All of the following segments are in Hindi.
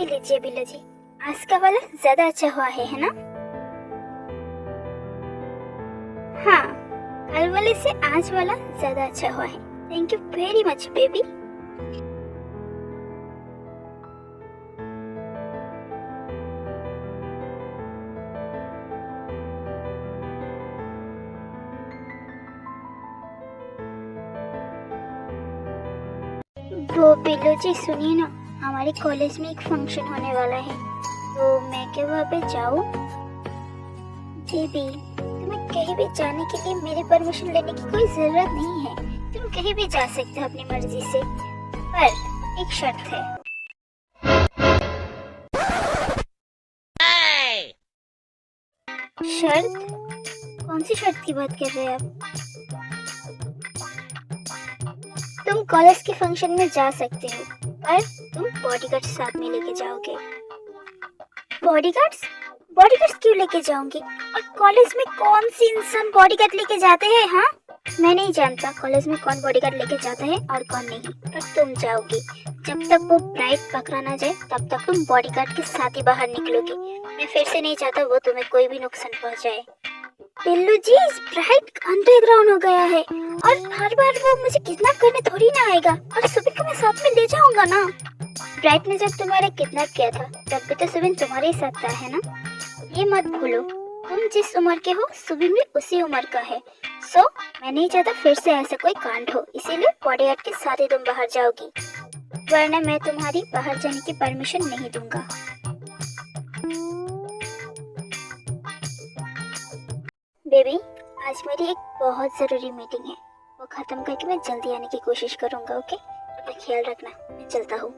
लीजिए बिल्लू जी, आज का वाला ज्यादा अच्छा हुआ है ना? हाँ, कल वाले से आज वाला ज्यादा अच्छा हुआ है। Thank you very much baby. वो बिल्लू जी सुनिए ना, हमारे कॉलेज में एक फंक्शन होने वाला है, तो मैं क्या वहाँ पे जाऊँ? बेबी, तुम्हें कहीं भी जाने के लिए मेरी परमिशन लेने की कोई जरूरत नहीं है। तुम कहीं भी जा सकते हो अपनी मर्जी से, पर एक शर्त है। शर्त? कौन सी शर्त की बात कर रहे हैं आप? तुम कॉलेज के फंक्शन में जा सकते हो, पर तुम बॉडीगार्ड साथ में लेके जाओगे। बॉडीगार्ड्स? बॉडीगार्ड्स क्यों लेके जाओगे? और कॉलेज में कौन सी इंसान बॉडीगार्ड लेके जाते हैं? हाँ, मैं नहीं जानता कॉलेज में कौन बॉडीगार्ड लेके जाता है और कौन नहीं, पर तुम जाओगी। जब तक वो ब्राइड पकड़ा ना जाए तब तक तुम बॉडीगार्ड के साथ ही बाहर निकलोगी। मैं फिर से नहीं चाहता वो तुम्हें कोई भी नुकसान पहुंचाए। बिल्लू जी, स्प्राइट अंडरग्राउंड हो गया है और हर बार वो मुझे किडनैप करने थोड़ी ना आएगा, और सुबिन को मैं साथ में ले जाऊंगा ना। ब्राइट ने जब तुम्हारा किडनैप किया था तब भी तो सुबिन तुम्हारे साथ था, है ना? ये मत भूलो, तुम जिस उम्र के हो सुबिन भी उसी उम्र का है। सो मैं नहीं चाहता फिर से ऐसा कोई कांड हो, इसीलिए बॉडीगार्ड के साथ ही तुम बाहर जाओगी, वरना मैं तुम्हारी बाहर जाने की परमिशन नहीं दूंगा। बेबी, आज मेरी एक बहुत ज़रूरी मीटिंग है, वो ख़त्म करके मैं जल्दी आने की कोशिश करूँगा। ओके, अपना ख्याल रखना, मैं चलता हूँ।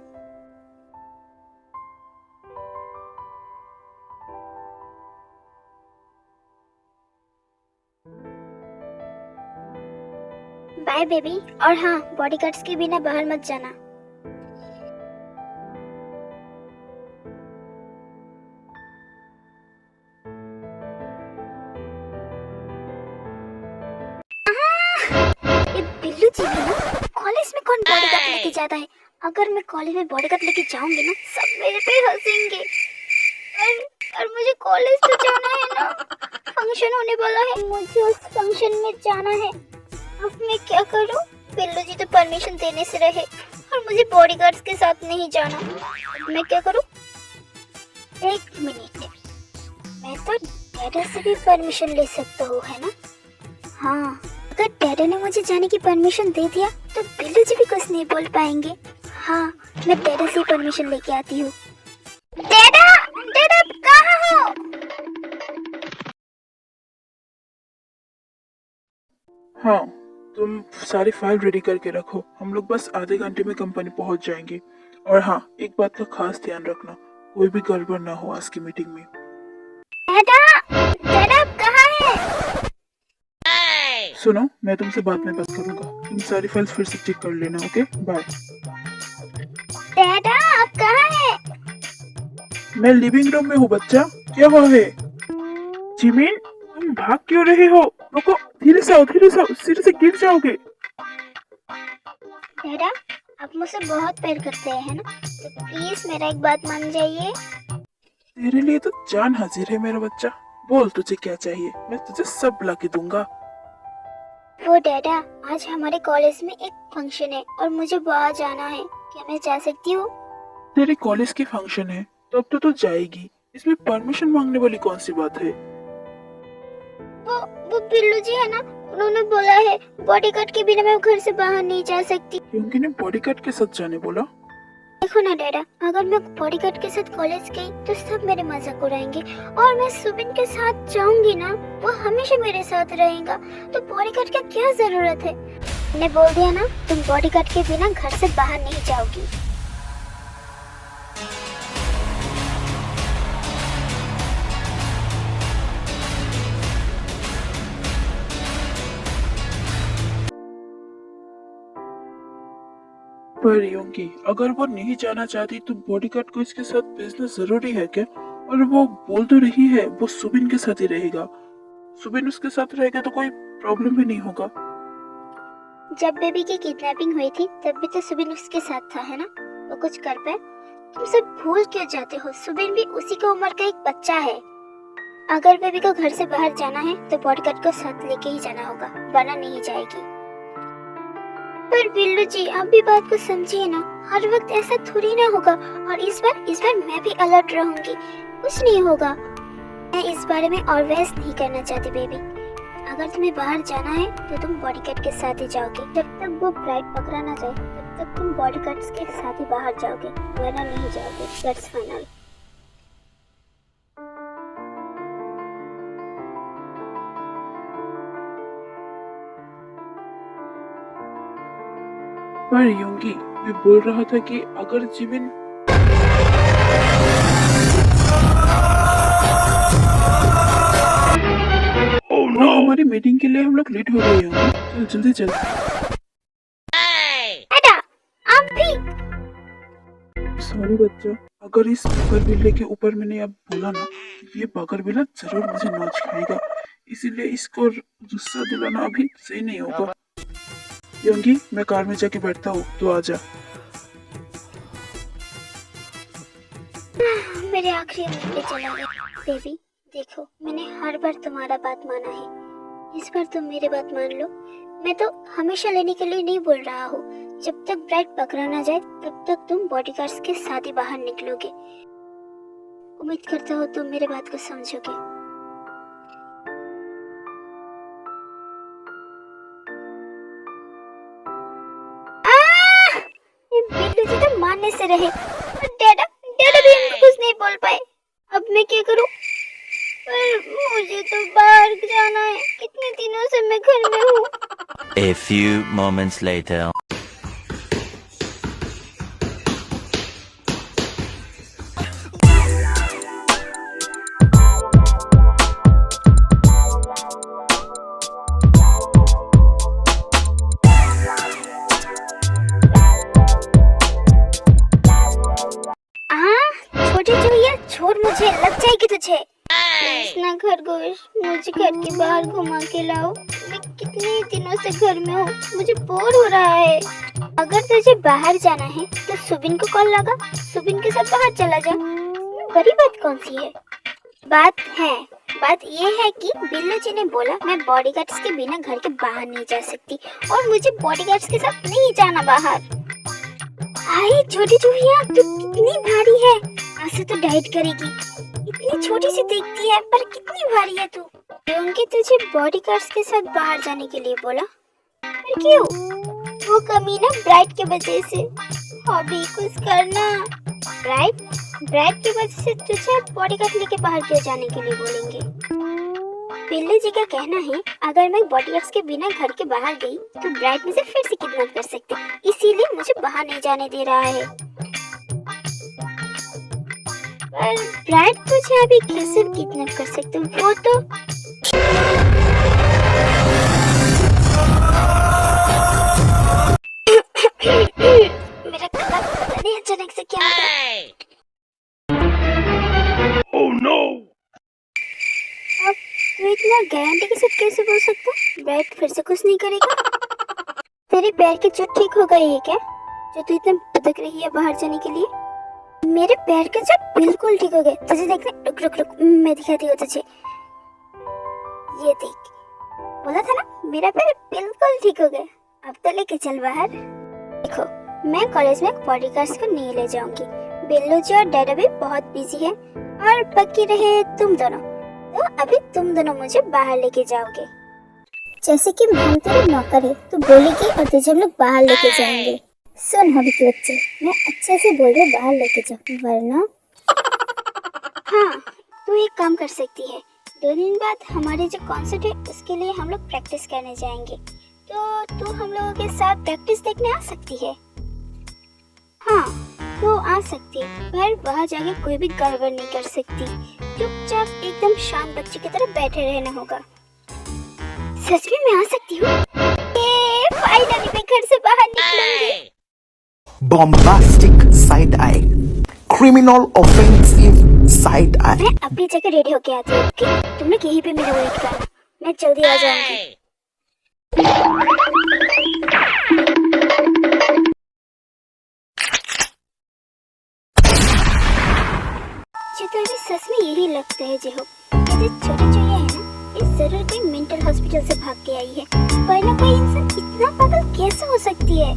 बाय बेबी, और हाँ, बॉडीगार्ड्स के बिना बाहर मत जाना। ये बिल्लू जी है ना? कॉलेज में कौन बॉडीगार्ड लेके जाता है? अगर मैं कॉलेज में बॉडीगार्ड लेके जाऊंगी ना, सब मेरे पे हंसेंगे। और मुझे कॉलेज तो जाना है ना, फंक्शन होने वाला है, मुझे उस फंक्शन में जाना है। अब मैं क्या करूं? बिल्लू जी तो परमिशन देने से रहे और मुझे बॉडीगार्ड्स के साथ नहीं जाना। अब मैं क्या करूं? एक मिनट, मैं तो डैडा से भी परमिशन ले सकता हूँ, है ना? हाँ, अगर डैडा ने मुझे जाने की परमिशन दे दिया तो बिल्लू जी भी कुछ नहीं बोल पाएंगे। हाँ, मैं डैडा से परमिशन लेके आती हूँ। डैडा, डैडा कहाँ हो? हाँ, तुम सारी फाइल रेडी करके रखो, हम लोग बस आधे घंटे में कंपनी पहुंच जाएंगे। और हाँ, एक बात का खास ध्यान रखना, कोई भी गड़बड़ ना हो आज की मीटिंग में। डैडा, डैडा कहाँ है? सुनो, मैं तुमसे बाद में बात करूंगा, तुम सारी फाइल्स फिर से चेक कर लेना। Okay, bye. डैडा आप कहाँ है? मैं लिविंग रूम में हूँ बच्चा, क्या हुआ है? जिमिन, तुम भाग क्यों रहे हो? रुको, धीरे से आओ, धीरे से आओ, सीढ़ी से गिर जाओगे। डैडा, आप मुझसे बहुत प्यार करते हैं, है ना? तो प्लीज मेरा एक बात मान जाइए। तेरे लिए तो जान हाजिर है मेरा बच्चा, बोल तुझे क्या चाहिए, मैं तुझे सब ला के दूंगा। वो डैडा, आज हमारे कॉलेज में एक फंक्शन है और मुझे वहाँ जाना है, क्या मैं जा सकती हूँ? तेरे कॉलेज की फंक्शन है तो अब तो तू जाएगी, इसमें परमिशन मांगने वाली कौन सी बात है? वो वो बिल्लू जी है ना, उन्होंने बोला है बॉडीगार्ड के बिना मैं घर से बाहर नहीं जा सकती। क्योंकि ने बॉडीगार्ड के साथ जाने बोला। देखो ना डैडा, अगर मैं बॉडीगार्ड के साथ कॉलेज गई तो सब मेरे मजाक उड़ाएंगे, और मैं सुबिन के साथ जाऊंगी ना, वो हमेशा मेरे साथ रहेगा, तो बॉडीगार्ड का क्या जरूरत है? मैंने बोल दिया ना, तुम बॉडीगार्ड के बिना घर से बाहर नहीं जाओगी। पर योंगी, अगर वो नहीं जाना चाहती तो बॉडीगार्ड को इसके साथ भेजना जरूरी है क्या? और वो बोल तो रही है वो सुबिन के साथ ही रहेगा, सुबिन उसके साथ रहेगा तो कोई प्रॉब्लम भी नहीं होगा। जब बेबी की किडनैपिंग हुई थी तब भी तो सुबिन उसके साथ था, है ना? वो कुछ कर पाए? तुम सब भूल क्यों जाते हो? सुबिन भी उसी की उम्र का एक बच्चा है। अगर बेबी को घर से बाहर जाना है तो बॉडीगार्ड को साथ लेके ही जाना होगा, वरना नहीं जाएगी। पर बिल्लू जी, आप भी बात को समझिए ना, हर वक्त ऐसा थोड़ी ना होगा। और इस बार मैं भी अलर्ट रहूंगी, कुछ नहीं होगा। मैं इस बारे में और बहस नहीं करना चाहती बेबी। अगर तुम्हें बाहर जाना है तो तुम बॉडीगार्ड के साथ ही जाओगे। जब तक वो ब्राइड पकड़ा ना जाए तब तक तुम बॉडीगार्ड्स के साथ ही बाहर जाओगे, वरना नहीं जाओगे। That's final. पर योंगी, मैं बोल रहा था कि अगर जीवन हमारी मीटिंग के लिए हम लोग लेट हो गए हैं। चल जल्दी चल। एडा, आप भी। सॉरी बच्चा, अगर इस बगर बिल्ले के ऊपर मैंने अब बोला ना, ये बगर बिल्ला जरूर मुझे नोच खाएगा। इसीलिए इसको गुस्सा दिलाना अभी सही नहीं होगा। योंगी, मैं कार में जाके बैठता हूँ, तो आजा। मेरे आखिरी मिनट चला गया। बेबी देखो, मैंने हर बार तुम्हारा बात माना है, इस बार तुम मेरी बात मान लो। मैं तो हमेशा लेने के लिए नहीं बोल रहा हूँ। जब तक ब्राइड पकड़ा ना जाए तब तक तुम बॉडीगार्ड्स के साथ ही बाहर निकलोगे। उम्मीद करता हूँ तुम मेरे बात को समझोगे। ये बिल्लू जी तो मानने से रहे। डैडा भी हमको कुछ नहीं बोल पाए। अब मैं क्या करूँ? पर मुझे तो बाहर जाना है, कितने दिनों से मैं घर में हूँ। A few moments later. छोटे चूहिया, छोड़ मुझे, लग जाएगी तुझे। प्लीज ना खरगोश, मुझे घर के बाहर घुमा के लाओ। मैं कितने दिनों से घर में हूँ, मुझे बोर हो रहा है। अगर तुझे बाहर जाना है तो सुबिन को कॉल लगा, सुबिन के साथ बाहर चला जा। बड़ी बात कौन सी है? बात ये है कि बिल्लू जी ने बोला मैं बॉडीगार्ड्स के बिना घर के बाहर नहीं जा सकती, और मुझे बॉडीगार्ड्स के साथ नहीं जाना बाहर। हाय छोटी चूहिया, तू कितनी भारी है। आज से तो डाइट करेगी। इतनी छोटी सी दिखती है पर कितनी भारी है तू। क्योंकि तुझे बॉडीगार्ड्स के साथ बाहर जाने के लिए बोला। पर क्यों? वो कमीना ब्राइड के वजह से। हॉबी कुछ करना। ब्राइड की वजह से तुझे बॉडीगार्ड लेके बाहर क्यों जाने के लिए बोलेंगे? बिल्लू जी का कहना है अगर मैं बॉडीगार्ड्स के बिना घर के बाहर गई तो ब्राइड मुझे फिर से किडनैप कर सकते, इसीलिए मुझे बाहर नहीं जाने दे रहा है। पर ब्राइड मुझे अभी कैसे किडनैप कर सकते, वो तो मेरा गला पता नहीं अचानक से क्या हो गया। Oh no! अब तू इतना गारंटी के साथ कैसे बोल सकता? ब्राइड फिर से कुछ नहीं करेगा? तेरे पैर की चोट ठीक हो गई है क्या, जो तू इतना भटक रही है बाहर जाने के लिए? मेरे पैर के चोट बिल्कुल ठीक हो गए। तुझे देखना, रुक रुक रुक, मैं दिखाती हूँ तुझे। ये देख, बोला था ना मेरा पैर बिल्कुल ठीक हो गया। अब तो लेके चल बाहर। देखो, मैं कॉलेज में बॉडीगार्ड्स को नहीं ले जाऊंगी। बिल्लू जी और डैडा भी बहुत बिजी है, और बाकी रहे तुम दोनों, तो अभी तुम दोनों मुझे बाहर लेके जाओगे। जैसे कि हम तेरे नौकर है, तू बोलेगी और तुझे हम लोग बाहर लेके जाएंगे। सुन हॉबी के बच्चे, मैं अच्छे से बोल रही बाहर लेके जाओ, वरना हाँ, तू एक काम कर सकती है। 2 दिन बाद हमारे जो कॉन्सर्ट है उसके लिए हम लोग प्रैक्टिस करने जाएंगे, तो तू हम लोगों के साथ प्रैक्टिस देखने आ सकती है। हाँ, तो आ सकती है, पर वहाँ जाके कोई भी गड़बड़ नहीं कर सकती। चुपचाप एकदम शांत बच्चे की तरह बैठे रहना होगा। सच में मैं आ सकती हूँ? फाइनली मैं घर से बाहर निकलूंगी। Bombastic side eye, criminal offensive side eye. मैं अपनी जगह रेडी होके आती हूँ, ओके? तुम लोग यहीं पे मेरा वेट करना, मैं जल्दी आ जाऊंगी। सच में यही लगता है जो हो। ये जो छोटी चुईया है ना, ये जरूर कोई मेंटल हॉस्पिटल से भाग के आई है, वरना कोई इंसान इतना पागल कैसे हो सकती है।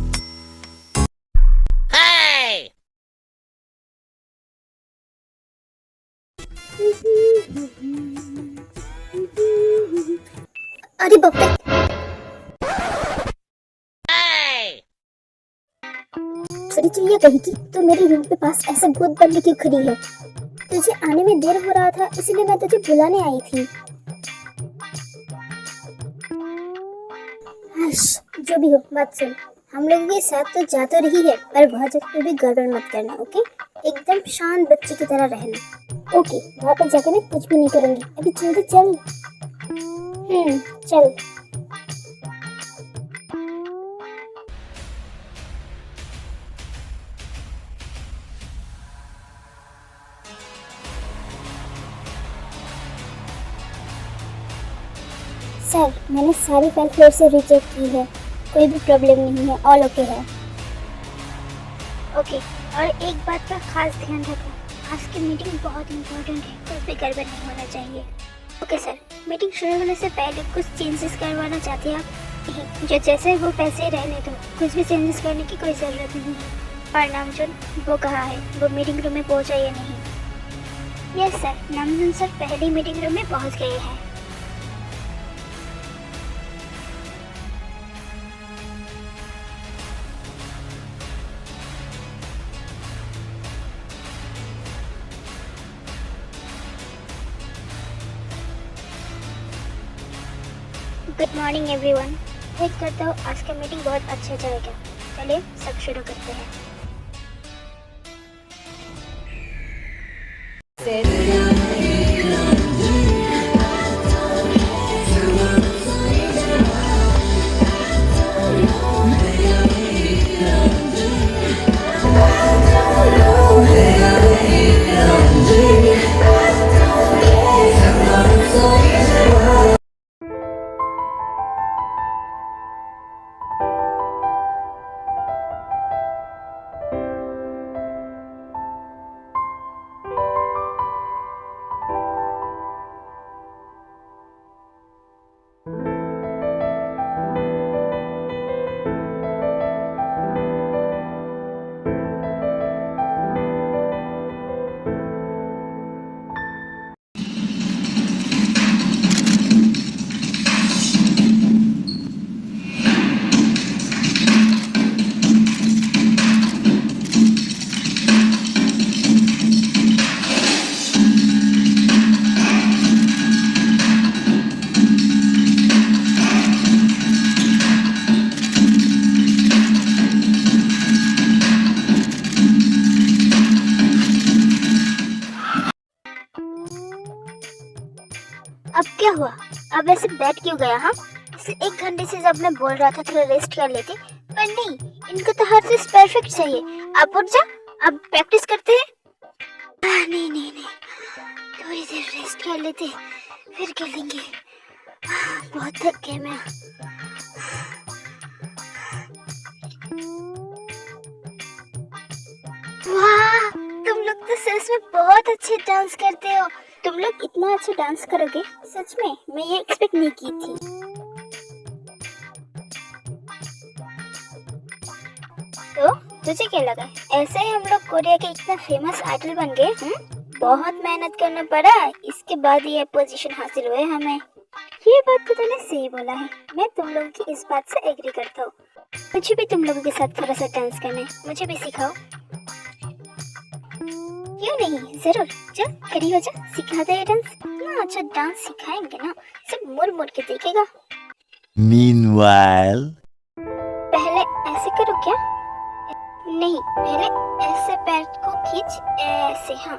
अरे बाप रे, छोटी चुईया कही की तो मेरे रूम के पास ऐसे भूत बनने क्यों खड़ी है? तुझे आने में देर हो रहा था, इसलिए मैं तुझे बुलाने आई थी। जो भी हो, बात सुन। हम लोगों के साथ तो जा तो रही है, पर बहुत जगह भी गड़बड़ मत करना, ओके? एकदम शांत बच्चे की तरह रहना। ओके, वहाँ पर जाकर मैं कुछ भी नहीं करूँगी। अभी जल्दी चल। चल। सर, मैंने सारी फाइल फिर से रीचेक की है, कोई भी प्रॉब्लम नहीं है, ऑल ओके है। ओके, और एक बात का खास ध्यान रखो, आज की मीटिंग बहुत इम्पोर्टेंट है, कुछ भी गड़बड़ नहीं होना चाहिए। ओके सर, मीटिंग शुरू होने से पहले कुछ चेंजेस करवाना चाहते हैं आप? नहीं, जो जैसे वो पैसे रहने दो, कुछ भी चेंजेस करने की कोई ज़रूरत नहीं है। और नामजुन, वो कहाँ है? वो मीटिंग रूम में पहुँचा या नहीं? यस सर, नामजुन सर पहले मीटिंग रूम में पहुँच गए हैं। Good morning everyone. उम्मीद करता हूँ आज का मीटिंग बहुत अच्छा जाएगा। चलिए सब शुरू करते हैं। अब क्या हुआ? अब ऐसे बैठ क्यों गया? हाँ, इसे 1 घंटे से जब मैं बोल रहा था थोड़ा रेस्ट कर लेते, पर नहीं, इनको तो हर चीज परफेक्ट चाहिए। अब उठ जा, अब प्रैक्टिस करते हैं। नहीं नहीं नहीं, थोड़ी देर रेस्ट कर लेते, फिर खेलेंगे। बहुत थक गया मैं। वाह, तुम लोग तो सच में बहुत अच्छे डांस करते हो। तुम लोग इतना अच्छा डांस करोगे, सच में मैं ये एक्सपेक्ट नहीं की थी। तो तुझे क्या लगा ऐसे ही हम लोग कोरिया के इतना फेमस आइडल बन गए? बहुत मेहनत करना पड़ा, इसके बाद ये पोजीशन हासिल हुए हमें। ये बात तो तूने सही बोला है, मैं तुम लोगों की इस बात से एग्री करता हूँ। मुझे भी तुम लोगों के साथ थोड़ा सा डांस करना है, मुझे भी सिखाओ। क्यों नहीं, जरूर। चल खड़ी हो जा, सिखाते हैं डांस। इतना अच्छा डांस सिखाएंगे ना, सब मुड़ मुड़ के देखेगा। Meanwhile. पहले ऐसे करो क्या? नहीं, पहले ऐसे पैर को खींच, ऐसे। हाँ,